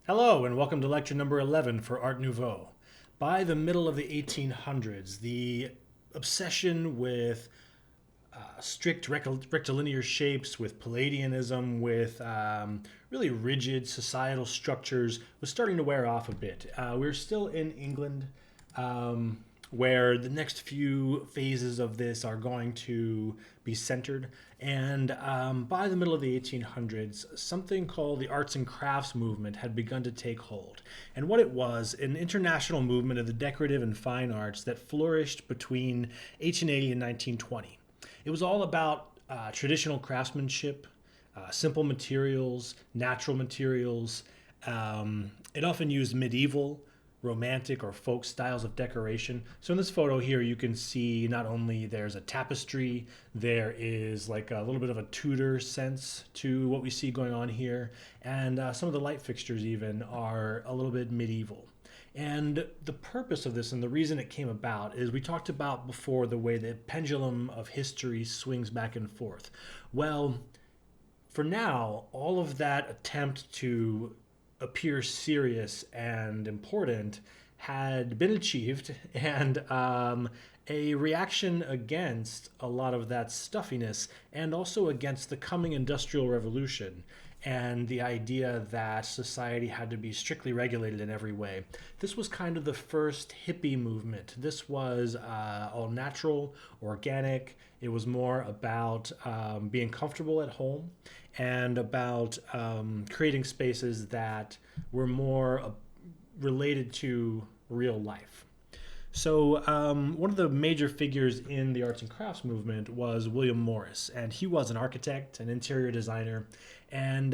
Hello, and welcome to lecture number 11 for Art Nouveau. By the middle of the 1800s, the obsession with strict rectilinear shapes, with Palladianism, with really rigid societal structures was starting to wear off a bit. We're still in England, where the next few phases of this are going to be centered. And by the middle of the 1800s, something called the arts and crafts movement had begun to take hold. And what it was, an international movement of the decorative and fine arts that flourished between 1880 and 1920. It was all about traditional craftsmanship, simple materials, natural materials. It often used medieval, romantic, or folk styles of decoration. So in this photo here, you can see not only there's a tapestry, there is like a little bit of a Tudor sense to what we see going on here, and some of the light fixtures even are a little bit medieval. And the purpose of this and the reason it came about is we talked about before the way the pendulum of history swings back and forth. Well, for now, all of that attempt to appear serious and important had been achieved, and a reaction against a lot of that stuffiness and also against the coming industrial revolution and the idea that society had to be strictly regulated in every way. This was kind of the first hippie movement. This was all natural, organic. It was more about being comfortable at home and about creating spaces that were more related to real life. So, one of the major figures in the arts and crafts movement was William Morris, and he was an architect, an interior designer, and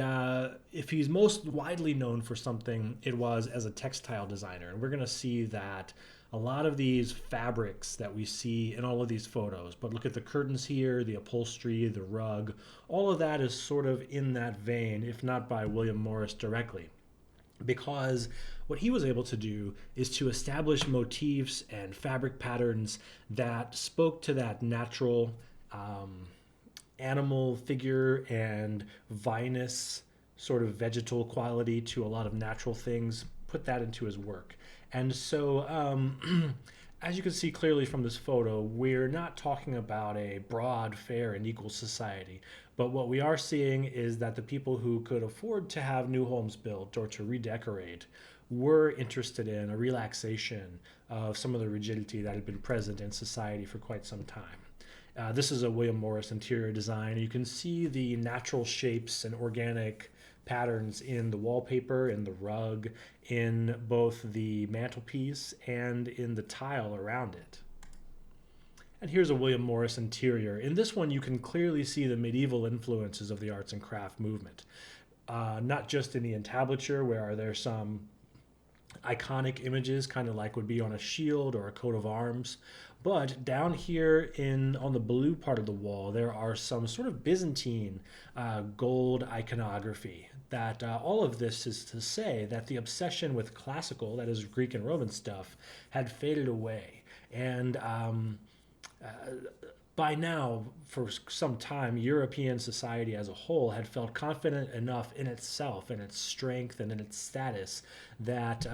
if he's most widely known for something, it was as a textile designer. And we're going to see that a lot of these fabrics that we see in all of these photos, but look at the curtains here, the upholstery, the rug, all of that is sort of in that vein, if not by William Morris directly, because what he was able to do is to establish motifs and fabric patterns that spoke to that natural animal figure and vinous sort of vegetal quality to a lot of natural things, put that into his work. And so, as you can see clearly from this photo, we're not talking about a broad, fair, and equal society. But what we are seeing is that the people who could afford to have new homes built or to redecorate were interested in a relaxation of some of the rigidity that had been present in society for quite some time. This is a William Morris interior design. You can see the natural shapes and organic patterns in the wallpaper, in the rug, in both the mantelpiece and in the tile around it. And here's a William Morris interior. In this one, you can clearly see the medieval influences of the arts and craft movement. Not just in the entablature, where there's some iconic images, kind of like would be on a shield or a coat of arms. But down here on the blue part of the wall, there are some sort of Byzantine gold iconography. That all of this is to say that the obsession with classical, that is Greek and Roman stuff, had faded away. And by now, for some time, European society as a whole had felt confident enough in itself, in its strength, and in its status that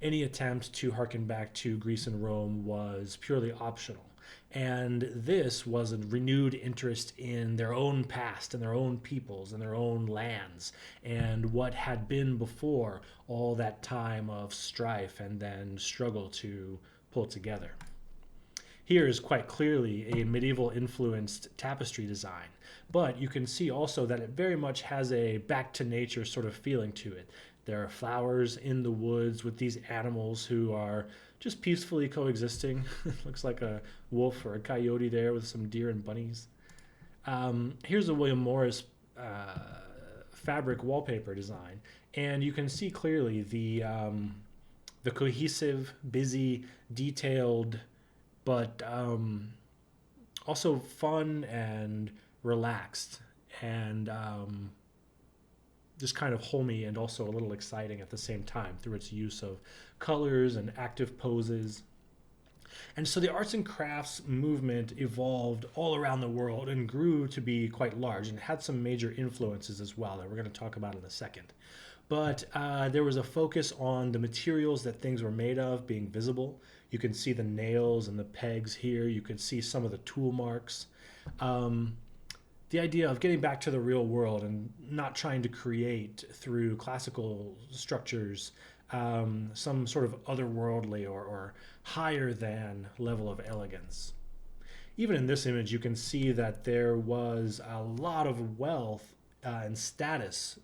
any attempt to harken back to Greece and Rome was purely optional. And this was a renewed interest in their own past and their own peoples and their own lands and what had been before all that time of strife and then struggle to pull together. Here is quite clearly a medieval influenced tapestry design, but you can see also that it very much has a back to nature sort of feeling to it. There are flowers in the woods with these animals who are just peacefully coexisting. Looks like a wolf or a coyote there with some deer and bunnies. Here's a William Morris fabric wallpaper design, and you can see clearly the cohesive, busy, detailed, but also fun and relaxed and just kind of homey and also a little exciting at the same time through its use of colors and active poses. And so the arts and crafts movement evolved all around the world and grew to be quite large and had some major influences as well that we're going to talk about in a second. But there was a focus on the materials that things were made of being visible. You can see the nails and the pegs here. You could see some of the tool marks. Um, the idea of getting back to the real world and not trying to create through classical structures some sort of otherworldly or higher than level of elegance. Even in this image, you can see that there was a lot of wealth and status,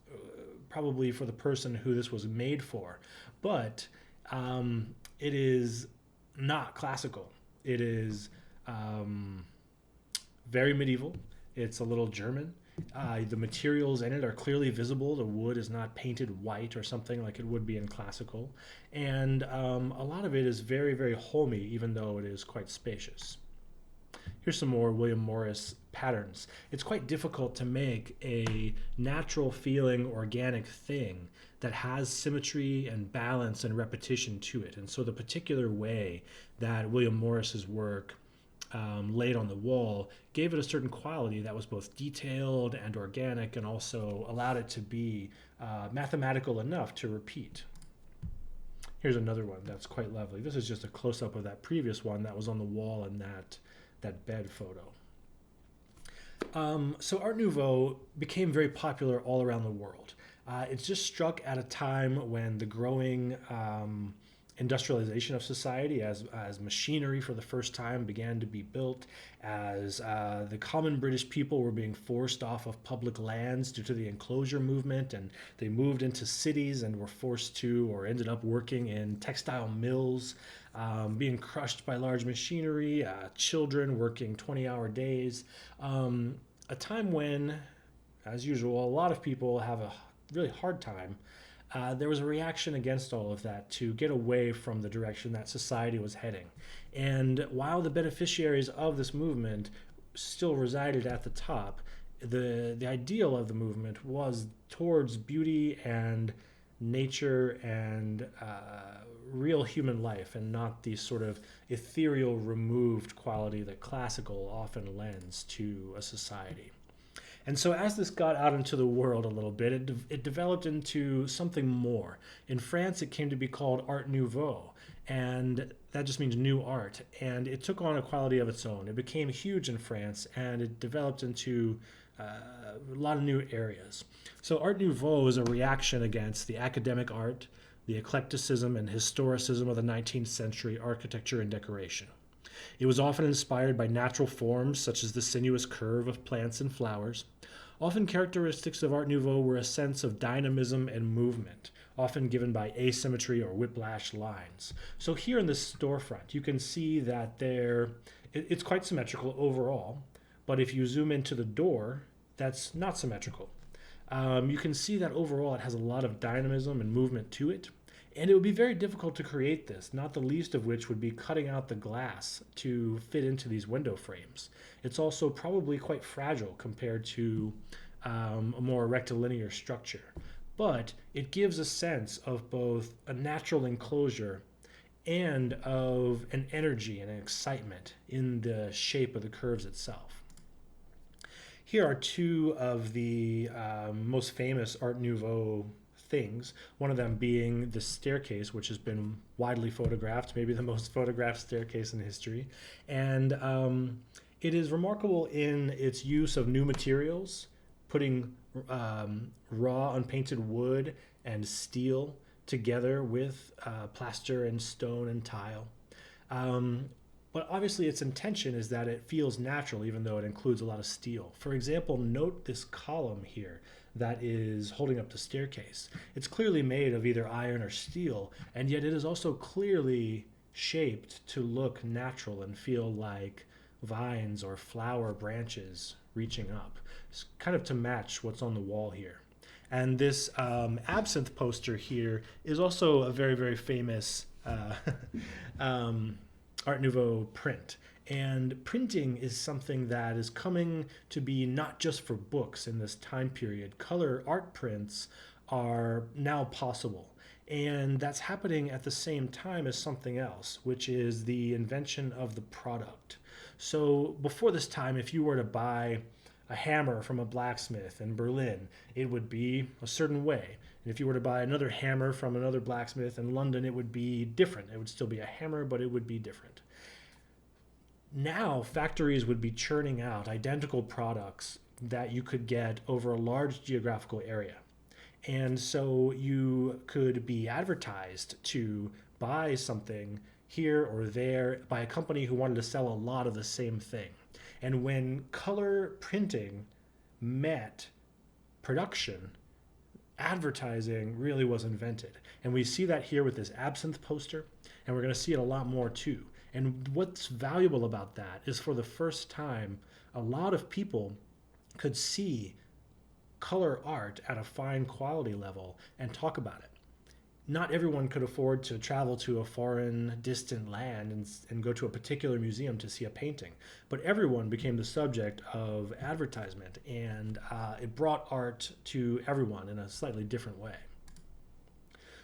probably for the person who this was made for. But it is not classical. It is very medieval. It's a little German. The materials in it are clearly visible. The wood is not painted white or something like it would be in classical. And a lot of it is very, very homey, even though it is quite spacious. Here's some more William Morris patterns. It's quite difficult to make a natural feeling organic thing that has symmetry and balance and repetition to it. And so the particular way that William Morris's work laid on the wall gave it a certain quality that was both detailed and organic, and also allowed it to be mathematical enough to repeat. Here's another one that's quite lovely. This is just a close-up of that previous one that was on the wall in that bed photo. So Art Nouveau became very popular all around the world. It's just struck at a time when the growing industrialization of society, as machinery for the first time began to be built, as the common British people were being forced off of public lands due to the enclosure movement, and they moved into cities and were forced to, or ended up working in textile mills, being crushed by large machinery, children working 20-hour days. A time when, as usual, a lot of people have a really hard time. There was a reaction against all of that to get away from the direction that society was heading. And while the beneficiaries of this movement still resided at the top, the ideal of the movement was towards beauty and nature and real human life, and not the sort of ethereal, removed quality that classical often lends to a society. And so as this got out into the world a little bit, it developed into something more. In France, it came to be called Art Nouveau, and that just means new art. And it took on a quality of its own. It became huge in France, and it developed into a lot of new areas. So Art Nouveau is a reaction against the academic art, the eclecticism and historicism of the 19th century architecture and decoration. It was often inspired by natural forms, such as the sinuous curve of plants and flowers. Often characteristics of Art Nouveau were a sense of dynamism and movement, often given by asymmetry or whiplash lines. So here in this storefront, you can see that it's quite symmetrical overall, but if you zoom into the door, that's not symmetrical. You can see that overall it has a lot of dynamism and movement to it. And it would be very difficult to create this, not the least of which would be cutting out the glass to fit into these window frames. It's also probably quite fragile compared to a more rectilinear structure. But it gives a sense of both a natural enclosure and of an energy and an excitement in the shape of the curves itself. Here are two of the most famous Art Nouveau things, one of them being the staircase, which has been widely photographed, maybe the most photographed staircase in history. And it is remarkable in its use of new materials, putting raw unpainted wood and steel together with plaster and stone and tile. But obviously its intention is that it feels natural, even though it includes a lot of steel. For example, note this column here that is holding up the staircase. It's clearly made of either iron or steel, and yet it is also clearly shaped to look natural and feel like vines or flower branches reaching up. It's kind of to match what's on the wall here. And this absinthe poster here is also a very, very famous Art Nouveau print. And printing is something that is coming to be not just for books in this time period. Color art prints are now possible. And that's happening at the same time as something else, which is the invention of the product. So before this time, if you were to buy a hammer from a blacksmith in Berlin, it would be a certain way. And if you were to buy another hammer from another blacksmith in London, it would be different. It would still be a hammer, but it would be different. Now, factories would be churning out identical products that you could get over a large geographical area. And so you could be advertised to buy something here or there by a company who wanted to sell a lot of the same thing. And when color printing met production, advertising really was invented. And we see that here with this absinthe poster, and we're going to see it a lot more too. And what's valuable about that is for the first time, a lot of people could see color art at a fine quality level and talk about it. Not everyone could afford to travel to a foreign, distant land and go to a particular museum to see a painting, but everyone became the subject of advertisement, and it brought art to everyone in a slightly different way.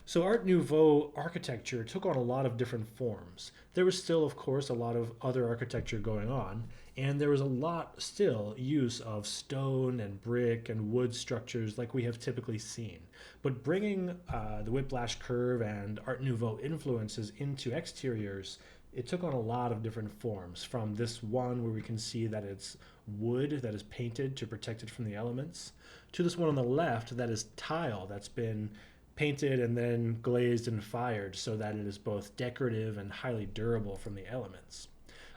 So Art Nouveau architecture took on a lot of different forms. There was still, of course, a lot of other architecture going on, and there was a lot still use of stone and brick and wood structures like we have typically seen. But bringing the Whiplash Curve and Art Nouveau influences into exteriors, it took on a lot of different forms, from this one where we can see that it's wood that is painted to protect it from the elements, to this one on the left that is tile that's been painted and then glazed and fired so that it is both decorative and highly durable from the elements.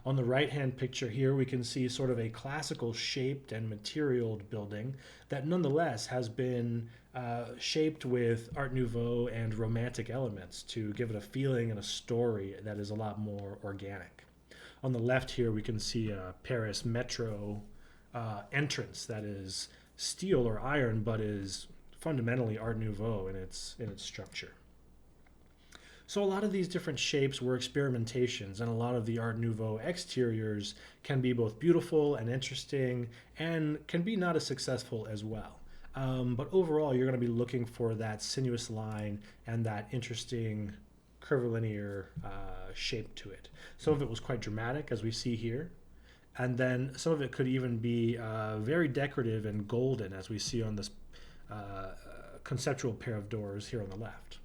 On the right-hand picture here, we can see sort of a classical shaped and materialed building that nonetheless has been shaped with Art Nouveau and Romantic elements to give it a feeling and a story that is a lot more organic. On the left here, we can see a Paris metro entrance that is steel or iron, but is fundamentally Art Nouveau in its structure. So a lot of these different shapes were experimentations, and a lot of the Art Nouveau exteriors can be both beautiful and interesting, and can be not as successful as well. But overall, you're going to be looking for that sinuous line and that interesting curvilinear shape to it. Some of it was quite dramatic, as we see here, and then some of it could even be very decorative and golden, as we see on this conceptual pair of doors here on the left.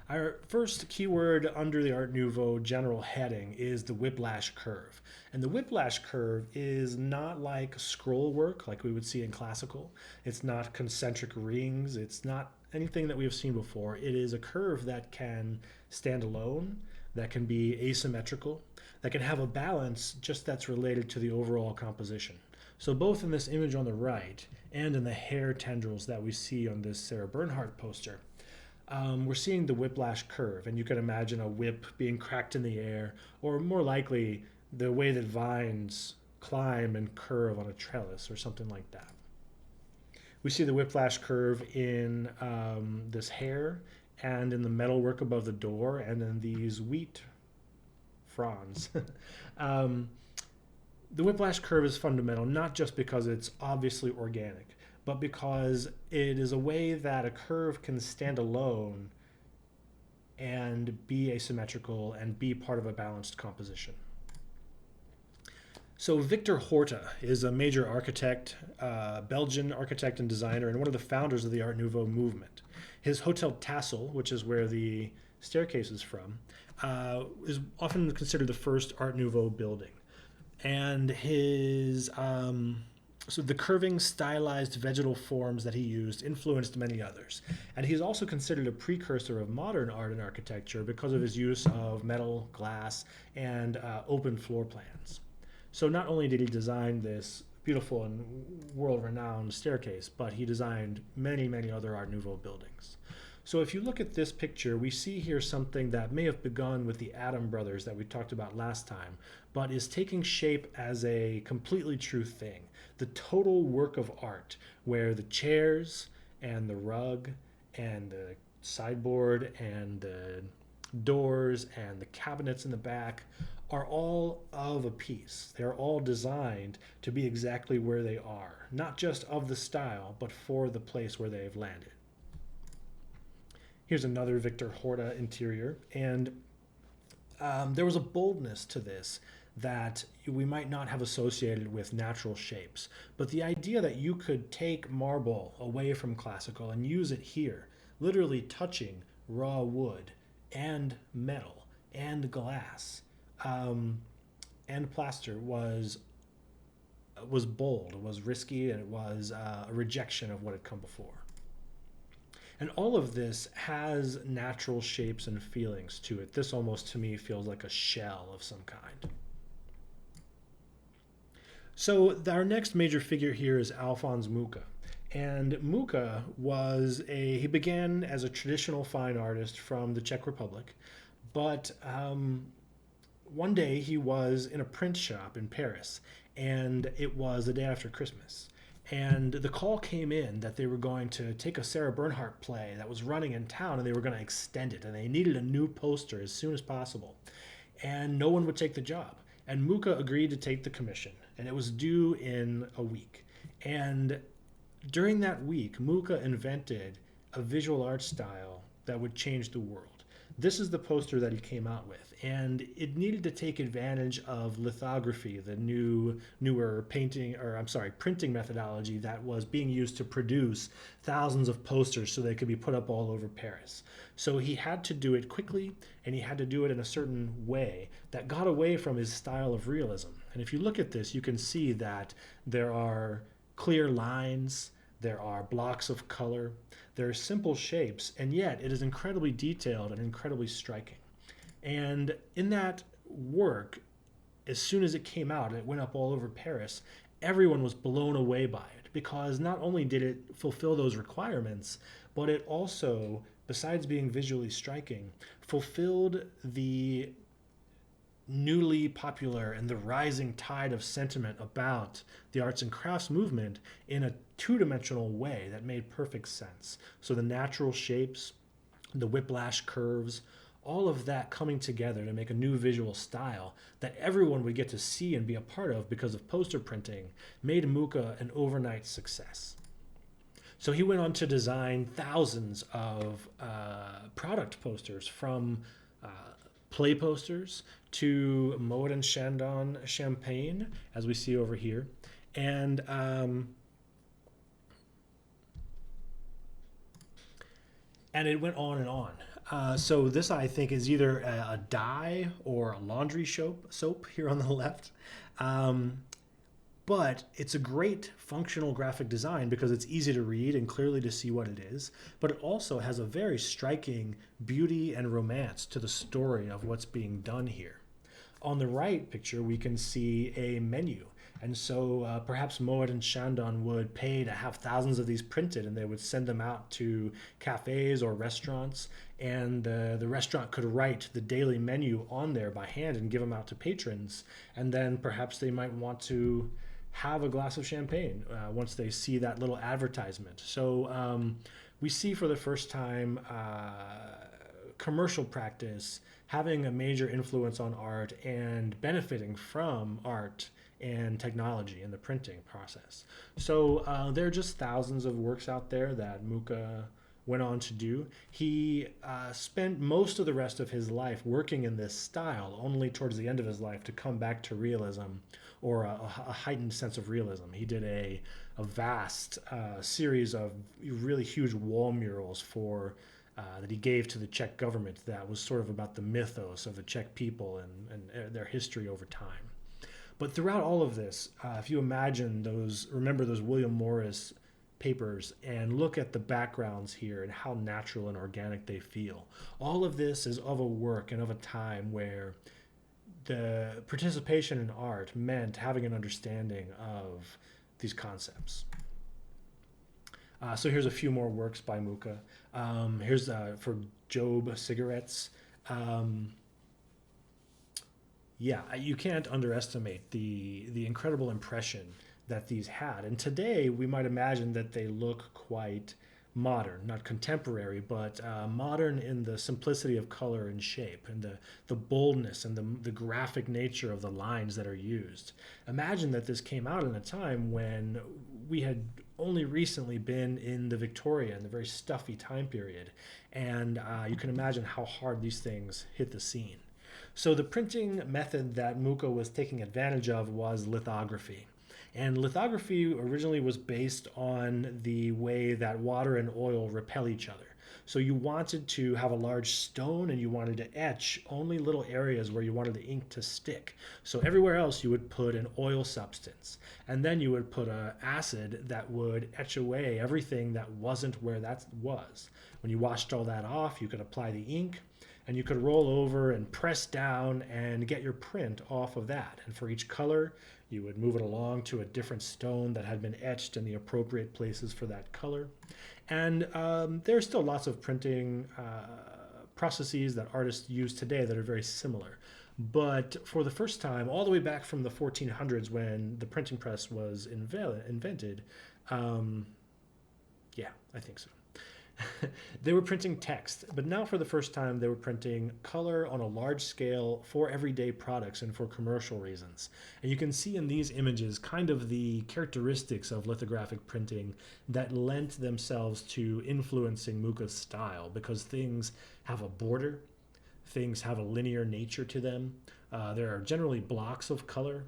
Our first keyword under the Art Nouveau general heading is the Whiplash Curve. And the Whiplash Curve is not like scroll work like we would see in classical. It's not concentric rings. It's not anything that we have seen before. It is a curve that can stand alone, that can be asymmetrical, that can have a balance just that's related to the overall composition. So both in this image on the right and in the hair tendrils that we see on this Sarah Bernhardt poster, we're seeing the Whiplash Curve, and you can imagine a whip being cracked in the air, or more likely the way that vines climb and curve on a trellis or something like that. We see the Whiplash Curve in this hair and in the metalwork above the door and in these wheat fronds. The Whiplash Curve is fundamental, not just because it's obviously organic, but because it is a way that a curve can stand alone and be asymmetrical and be part of a balanced composition. So Victor Horta is a major architect, Belgian architect and designer, and one of the founders of the Art Nouveau movement. His Hotel Tassel, which is where the staircase is from, is often considered the first Art Nouveau building. And his so the curving, stylized vegetal forms that he used influenced many others. And he's also considered a precursor of modern art and architecture because of his use of metal, glass, and open floor plans. So not only did he design this beautiful and world-renowned staircase, but he designed many, many other Art Nouveau buildings. So if you look at this picture, we see here something that may have begun with the Adam brothers that we talked about last time, but is taking shape as a completely true thing. The total work of art, where the chairs and the rug and the sideboard and the doors and the cabinets in the back are all of a piece. They're all designed to be exactly where they are, not just of the style, but for the place where they've landed. Here's another Victor Horta interior, and there was a boldness to this that we might not have associated with natural shapes. But the idea that you could take marble away from classical and use it here, literally touching raw wood and metal and glass and plaster, was bold, was risky, and it was a rejection of what had come before. And all of this has natural shapes and feelings to it. This almost to me feels like a shell of some kind. So our next major figure here is Alphonse Mucha. And Mucha he began as a traditional fine artist from the Czech Republic, but one day he was in a print shop in Paris, and it was the day after Christmas. And the call came in that they were going to take a Sarah Bernhardt play that was running in town, and they were going to extend it, and they needed a new poster as soon as possible. And no one would take the job. And Mucha agreed to take the commission, and it was due in a week. And during that week, Mucha invented a visual art style that would change the world. This is the poster that he came out with, and it needed to take advantage of lithography, the newer printing methodology that was being used to produce thousands of posters so they could be put up all over Paris. So he had to do it quickly, and he had to do it in a certain way that got away from his style of realism. And if you look at this, you can see that there are clear lines, there are blocks of color, there are simple shapes, and yet it is incredibly detailed and incredibly striking. And in that work, as soon as it came out and it went up all over Paris, everyone was blown away by it, because not only did it fulfill those requirements, but it also, besides being visually striking, fulfilled the newly popular and the rising tide of sentiment about the arts and crafts movement in a two-dimensional way that made perfect sense. So the natural shapes, the whiplash curves, all of that coming together to make a new visual style that everyone would get to see and be a part of because of poster printing made Mucha an overnight success. So he went on to design thousands of product posters, from play posters to Moet and Chandon champagne, as we see over here. And it went on and on. So this, I think, is either a dye or a laundry soap here on the left. But it's a great functional graphic design because it's easy to read and clearly to see what it is. But it also has a very striking beauty and romance to the story of what's being done here. On the right picture, we can see a menu. And so perhaps Moet and Chandon would pay to have thousands of these printed, and they would send them out to cafes or restaurants. And the restaurant could write the daily menu on there by hand and give them out to patrons. And then perhaps they might want to have a glass of champagne once they see that little advertisement. So we see for the first time commercial practice having a major influence on art and benefiting from art and technology in the printing process. So there are just thousands of works out there that Mucha went on to do. He spent most of the rest of his life working in this style, only towards the end of his life to come back to realism, or a heightened sense of realism. He did a vast series of really huge wall murals that he gave to the Czech government that was sort of about the mythos of the Czech people and their history over time. But throughout all of this, if you remember those William Morris papers and look at the backgrounds here and how natural and organic they feel. All of this is of a work and of a time where the participation in art meant having an understanding of these concepts. So here's a few more works by Mucha. Here's for Job cigarettes. You can't underestimate the incredible impression that these had. And today we might imagine that they look quite modern, not contemporary, but modern in the simplicity of color and shape, and the boldness and the graphic nature of the lines that are used. Imagine that this came out in a time when we had only recently been in the Victorian, the very stuffy time period, and you can imagine how hard these things hit the scene. So the printing method that Mucha was taking advantage of was lithography. And lithography originally was based on the way that water and oil repel each other. So you wanted to have a large stone and you wanted to etch only little areas where you wanted the ink to stick. So everywhere else you would put an oil substance. And then you would put an acid that would etch away everything that wasn't where that was. When you washed all that off, you could apply the ink and you could roll over and press down and get your print off of that. And for each color, you would move it along to a different stone that had been etched in the appropriate places for that color. And there's still lots of printing processes that artists use today that are very similar. But for the first time, all the way back from the 1400s when the printing press was invented, yeah, I think so. They were printing text, but now for the first time they were printing color on a large scale for everyday products and for commercial reasons. And you can see in these images kind of the characteristics of lithographic printing that lent themselves to influencing Mucha's style, because things have a border, things have a linear nature to them. There are generally blocks of color,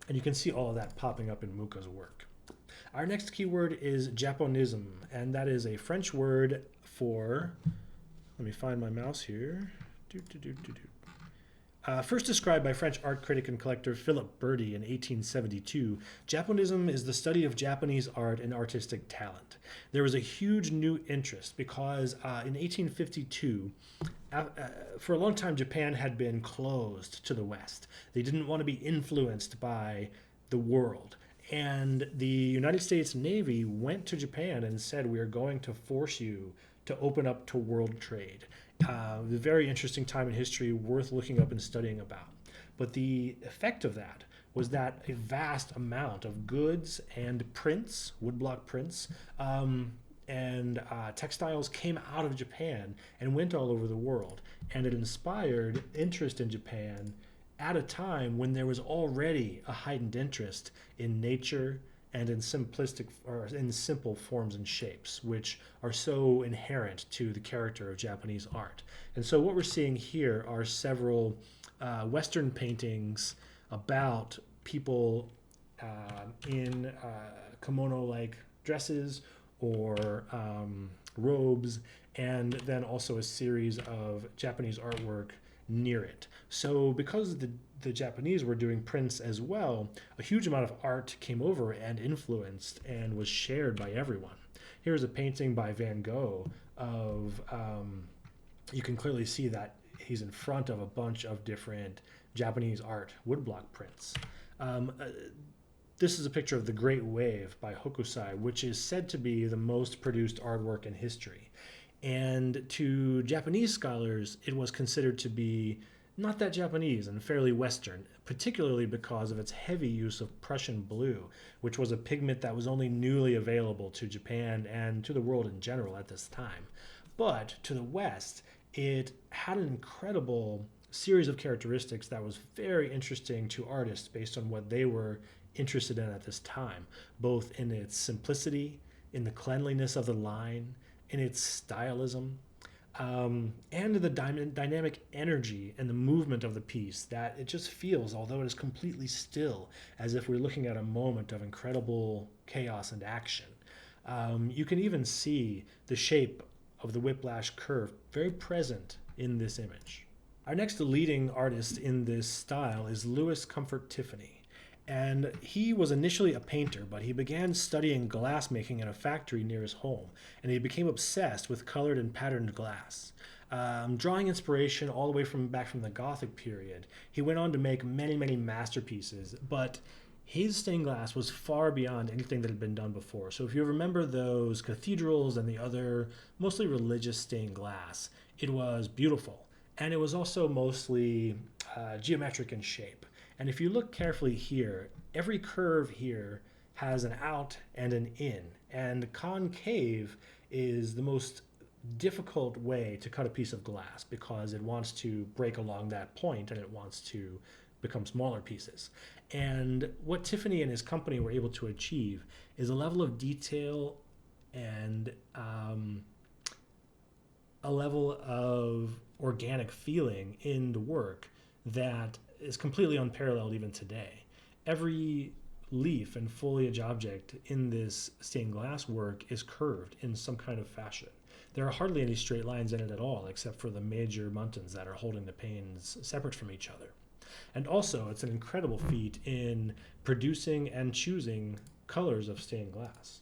and you can see all of that popping up in Mucha's work. Our next keyword is Japanism, and that is a French word for, let me find my mouse here. First described by French art critic and collector Philip Berdy in 1872, Japanism is the study of Japanese art and artistic talent. There was a huge new interest because in 1852, for a long time, Japan had been closed to the West. They didn't want to be influenced by the world. And the United States Navy went to Japan and said, we are going to force you to open up to world trade. A very interesting time in history, worth looking up and studying about. But the effect of that was that a vast amount of goods and prints, woodblock prints, and textiles came out of Japan and went all over the world. And it inspired interest in Japan at a time when there was already a heightened interest in nature and in simplistic or in simple forms and shapes, which are so inherent to the character of Japanese art. And so what we're seeing here are several Western paintings about people in kimono-like dresses or robes, and then also a series of Japanese artwork near it. So because the Japanese were doing prints as well, a huge amount of art came over and influenced and was shared by everyone. Here's a painting by Van Gogh of, you can clearly see that he's in front of a bunch of different Japanese art woodblock prints. This is a picture of the Great Wave by Hokusai, which is said to be the most produced artwork in history. And to Japanese scholars, it was considered to be not that Japanese and fairly Western, particularly because of its heavy use of Prussian blue, which was a pigment that was only newly available to Japan and to the world in general at this time. But to the West, it had an incredible series of characteristics that was very interesting to artists based on what they were interested in at this time, both in its simplicity, in the cleanliness of the line, in its stylism, and the dynamic energy and the movement of the piece, that it just feels, although it is completely still, as if we're looking at a moment of incredible chaos and action. You can even see the shape of the Whiplash Curve very present in this image. Our next leading artist in this style is Louis Comfort Tiffany. And he was initially a painter, but he began studying glassmaking in a factory near his home, and he became obsessed with colored and patterned glass. Drawing inspiration all the way back from the Gothic period, he went on to make many, many masterpieces, but his stained glass was far beyond anything that had been done before. So if you remember those cathedrals and the other mostly religious stained glass, it was beautiful, and it was also mostly geometric in shape. And if you look carefully here, every curve here has an out and an in. And concave is the most difficult way to cut a piece of glass because it wants to break along that point and it wants to become smaller pieces. And what Tiffany and his company were able to achieve is a level of detail and a level of organic feeling in the work that is completely unparalleled even today. Every leaf and foliage object in this stained glass work is curved in some kind of fashion. There are hardly any straight lines in it at all, except for the major mountains that are holding the panes separate from each other. And also, it's an incredible feat in producing and choosing colors of stained glass.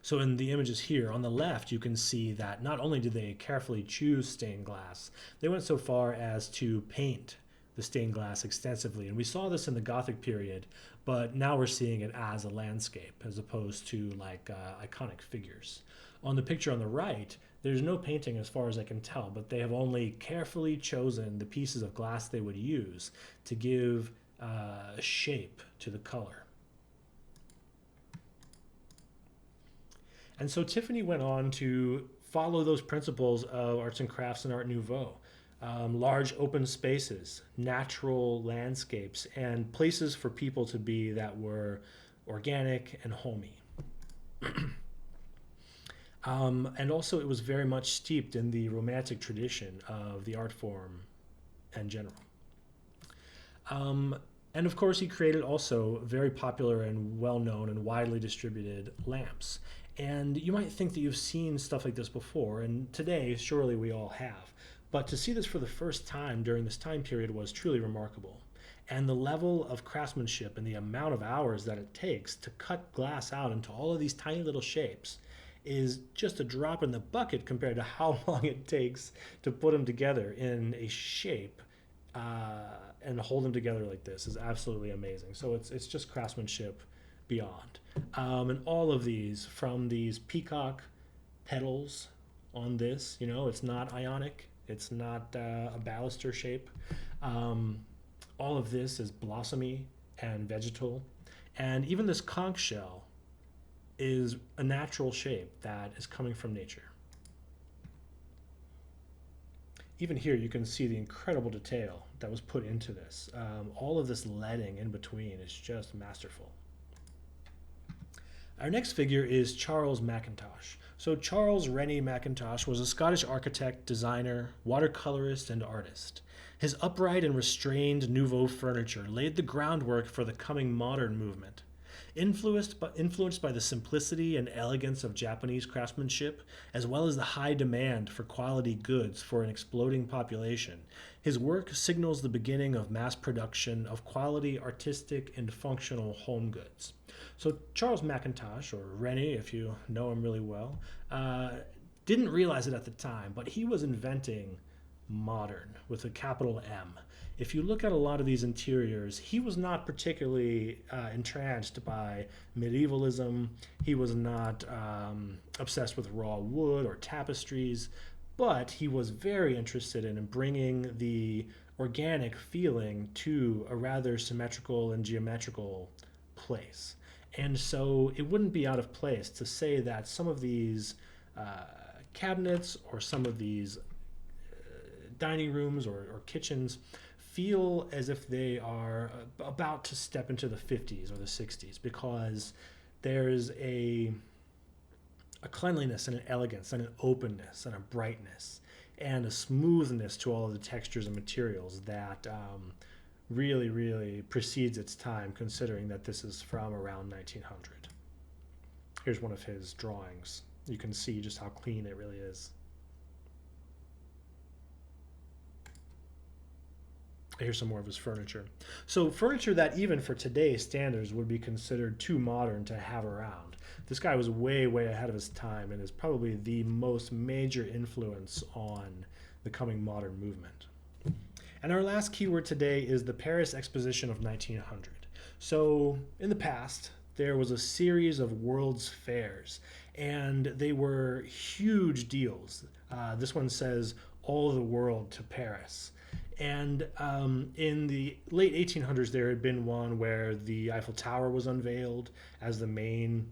So in the images here on the left, you can see that not only did they carefully choose stained glass, they went so far as to paint the stained glass extensively. And we saw this in the Gothic period, but now we're seeing it as a landscape as opposed to like iconic figures. On the picture on the right, there's no painting as far as I can tell, but they have only carefully chosen the pieces of glass they would use to give shape to the color. And so Tiffany went on to follow those principles of arts and crafts and Art Nouveau. Large open spaces, natural landscapes, and places for people to be that were organic and homey. And also it was very much steeped in the romantic tradition of the art form in general. And of course he created also very popular and well-known and widely distributed lamps. And you might think that you've seen stuff like this before, and today surely we all have. But to see this for the first time during this time period was truly remarkable. And the level of craftsmanship and the amount of hours that it takes to cut glass out into all of these tiny little shapes is just a drop in the bucket compared to how long it takes to put them together in a shape and hold them together like this is absolutely amazing. So it's just craftsmanship beyond. And all of these, from these peacock petals on this, it's not ionic, it's not a baluster shape. All of this is blossomy and vegetal. And even this conch shell is a natural shape that is coming from nature. Even here you can see the incredible detail that was put into this. All of this leading in between is just masterful. Our next figure is Charles Mackintosh. So Charles Rennie Mackintosh was a Scottish architect, designer, watercolorist, and artist. His upright and restrained Nouveau furniture laid the groundwork for the coming modern movement. Influenced by the simplicity and elegance of Japanese craftsmanship, as well as the high demand for quality goods for an exploding population, his work signals the beginning of mass production of quality, artistic, and functional home goods. So Charles Mackintosh, or Rennie if you know him really well, didn't realize it at the time, but he was inventing modern with a capital M. If you look at a lot of these interiors, he was not particularly entranced by medievalism. He was not obsessed with raw wood or tapestries, but he was very interested in bringing the organic feeling to a rather symmetrical and geometrical place. And so it wouldn't be out of place to say that some of these cabinets or some of these dining rooms or kitchens feel as if they are about to step into the 50s or the 60s, because there's a cleanliness and an elegance and an openness and a brightness and a smoothness to all of the textures and materials that really, really precedes its time, considering that this is from around 1900. Here's one of his drawings. You can see just how clean it really is. Here's some more of his furniture. So furniture that even for today's standards would be considered too modern to have around. This guy was way, way ahead of his time and is probably the most major influence on the coming modern movement. And our last keyword today is the Paris Exposition of 1900. So in the past, there was a series of World's Fairs, and they were huge deals. This one says, all the world to Paris. And in the late 1800s, there had been one where the Eiffel Tower was unveiled as the main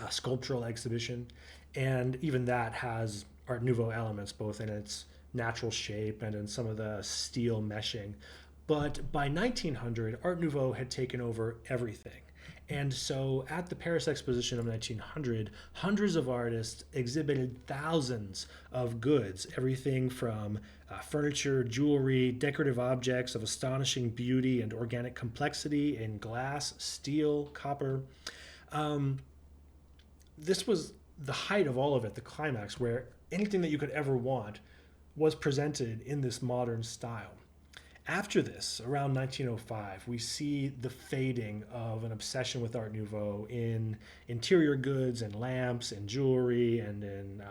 sculptural exhibition. And even that has Art Nouveau elements, both in its natural shape and in some of the steel meshing. But by 1900, Art Nouveau had taken over everything. And so at the Paris Exposition of 1900, hundreds of artists exhibited thousands of goods, everything from furniture, jewelry, decorative objects of astonishing beauty and organic complexity in glass, steel, copper. Um, this was the height of all of it, the climax, where anything that you could ever want was presented in this modern style. After this, around 1905, we see the fading of an obsession with Art Nouveau in interior goods and lamps and jewelry and in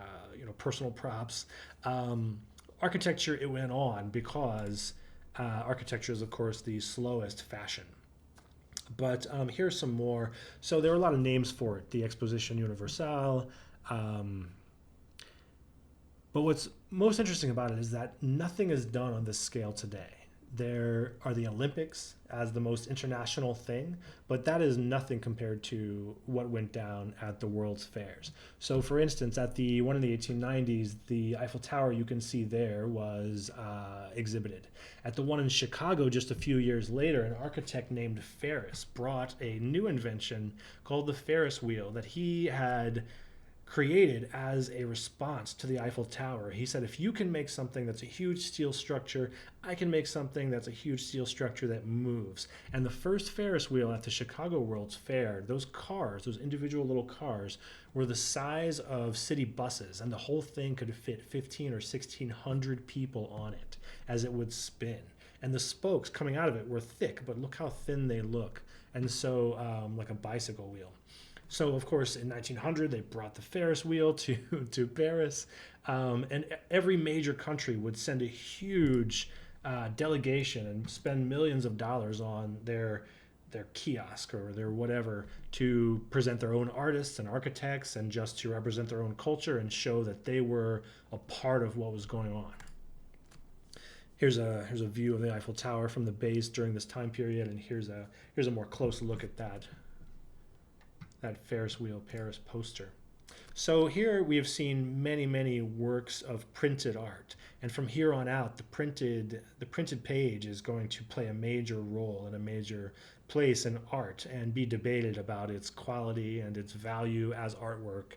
personal props. Architecture, it went on because architecture is, of course, the slowest fashion. But here's some more. So there are a lot of names for it: the Exposition Universelle. Um, but what's most interesting about it is that nothing is done on this scale today. There are the Olympics as the most international thing, but that is nothing compared to what went down at the World's Fairs. So, for instance, at the one in the 1890s, the Eiffel Tower you can see there was exhibited. At the one in Chicago just a few years later, an architect named Ferris brought a new invention called the Ferris wheel that he had created as a response to the Eiffel Tower. He said, if you can make something that's a huge steel structure, I can make something that's a huge steel structure that moves. And the first Ferris wheel at the Chicago World's Fair, those cars, those individual little cars, were the size of city buses, and the whole thing could fit 15 or 1,600 people on it as it would spin. And the spokes coming out of it were thick, but look how thin they look. And so like a bicycle wheel. So, of course, in 1900, they brought the Ferris wheel to Paris, and every major country would send a huge delegation and spend millions of dollars on their kiosk or their whatever to present their own artists and architects and just to represent their own culture and show that they were a part of what was going on. Here's a view of the Eiffel Tower from the base during this time period, and here's a more close look at that Ferris wheel Paris poster. So here we have seen many, many works of printed art, and from here on out, the printed page is going to play a major role and a major place in art and be debated about its quality and its value as artwork.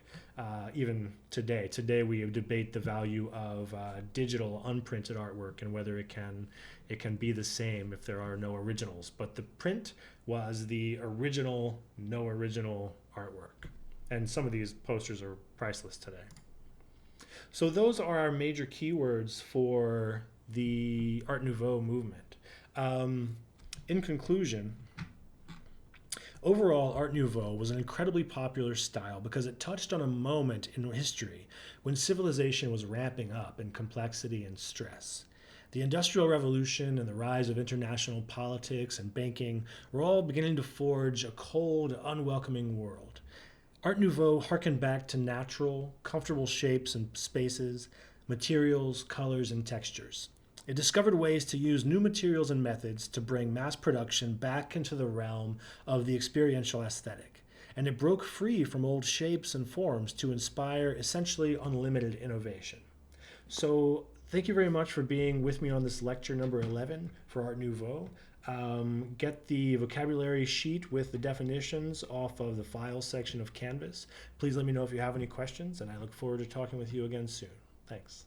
Even today, we debate the value of digital unprinted artwork and whether it can be the same if there are no originals. But the print was the original, no original artwork. And some of these posters are priceless today. So those are our major keywords for the Art Nouveau movement. In conclusion, overall, Art Nouveau was an incredibly popular style because it touched on a moment in history when civilization was ramping up in complexity and stress. The Industrial Revolution and the rise of international politics and banking were all beginning to forge a cold, unwelcoming world. Art Nouveau harkened back to natural, comfortable shapes and spaces, materials, colors, and textures. It discovered ways to use new materials and methods to bring mass production back into the realm of the experiential aesthetic. And it broke free from old shapes and forms to inspire essentially unlimited innovation. So thank you very much for being with me on this lecture number 11 for Art Nouveau. Get the vocabulary sheet with the definitions off of the files section of Canvas. Please let me know if you have any questions, and I look forward to talking with you again soon. Thanks.